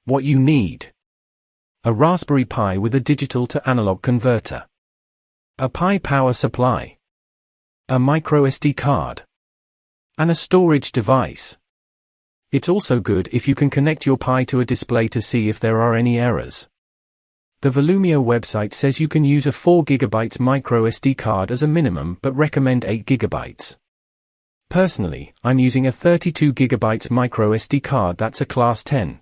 What you need: a Raspberry Pi with a digital to analog converter, a Pi power supply, a microSD card, and a storage device. It's also good if you can connect your Pi to a display to see if there are any errors. The Volumio website says you can use a 4GB microSD card as a minimum but recommend 8GB. Personally, I'm using a 32GB microSD card that's a Class 10.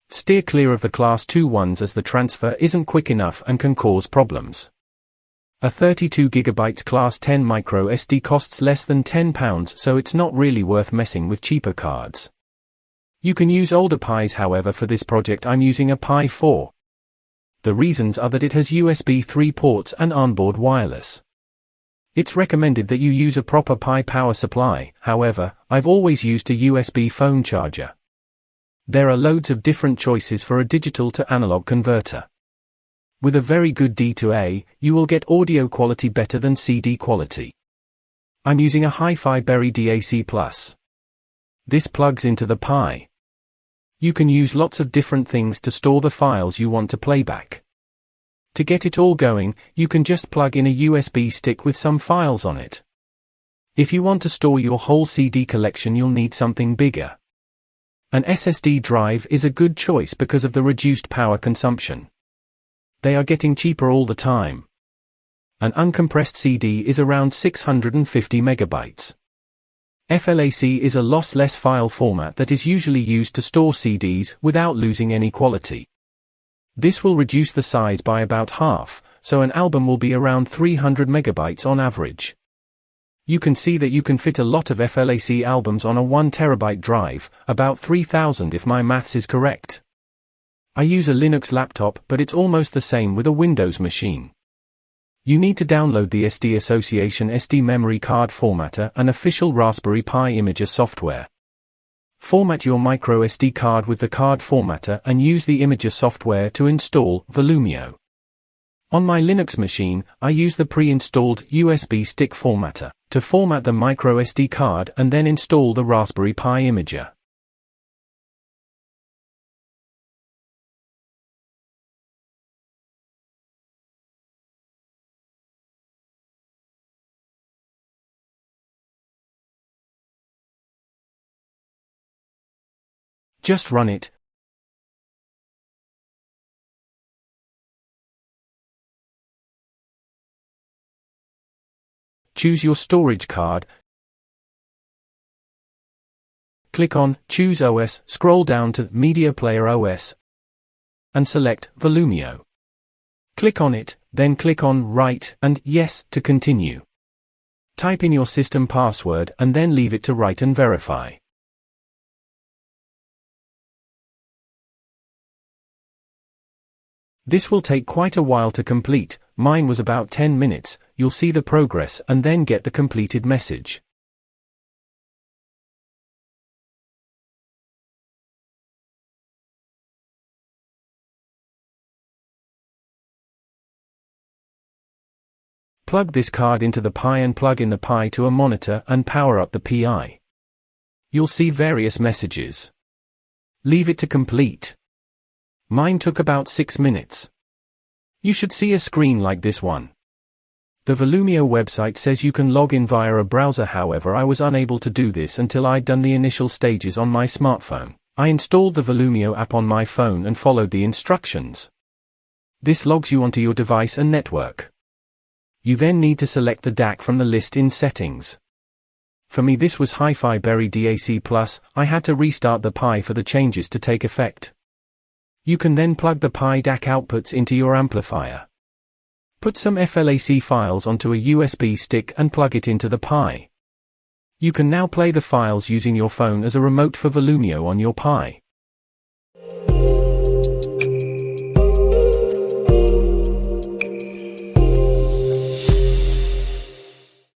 Steer clear of the Class 2 ones as the transfer isn't quick enough and can cause problems. A 32GB Class 10 microSD costs less than £10, so it's not really worth messing with cheaper cards. You can use older Pis, however. For this project I'm using a Pi 4. The reasons are that it has USB 3 ports and onboard wireless. It's recommended that you use a proper Pi power supply, however, I've always used a USB phone charger. There are loads of different choices for a digital to analog converter. With a very good D to A, you will get audio quality better than CD quality. I'm using a Hi-Fi Berry DAC+. This plugs into the Pi. You can use lots of different things to store the files you want to playback. To get it all going, you can just plug in a USB stick with some files on it. If you want to store your whole CD collection, you'll need something bigger. An SSD drive is a good choice because of the reduced power consumption. They are getting cheaper all the time. An uncompressed CD is around 650 megabytes. FLAC is a lossless file format that is usually used to store CDs without losing any quality. This will reduce the size by about half, so an album will be around 300 megabytes on average. You can see that you can fit a lot of FLAC albums on a 1 terabyte drive, about 3000 if my maths is correct. I use a Linux laptop, but it's almost the same with a Windows machine. You need to download the SD Association SD memory card formatter and official Raspberry Pi Imager software. Format your microSD card with the card formatter and use the Imager software to install Volumio. On my Linux machine, I use the pre-installed USB stick formatter to format the microSD card and then install the Raspberry Pi Imager. Just run it. Choose your storage card. Click on Choose OS, scroll down to Media Player OS, and select Volumio. Click on it, then click on Write and Yes to continue. Type in your system password and then leave it to write and verify. This will take quite a while to complete. Mine was about 10 minutes. You'll see the progress and then get the completed message. Plug this card into the Pi and plug in the Pi to a monitor and power up the Pi. You'll see various messages. Leave it to complete. Mine took about 6 minutes. You should see a screen like this one. The Volumio website says you can log in via a browser, however I was unable to do this until I'd done the initial stages on my smartphone. I installed the Volumio app on my phone and followed the instructions. This logs you onto your device and network. You then need to select the DAC from the list in Settings. For me this was Hi-Fi Berry DAC+, I had to restart the Pi for the changes to take effect. You can then plug the Pi DAC outputs into your amplifier. Put some FLAC files onto a USB stick and plug it into the Pi. You can now play the files using your phone as a remote for Volumio on your Pi.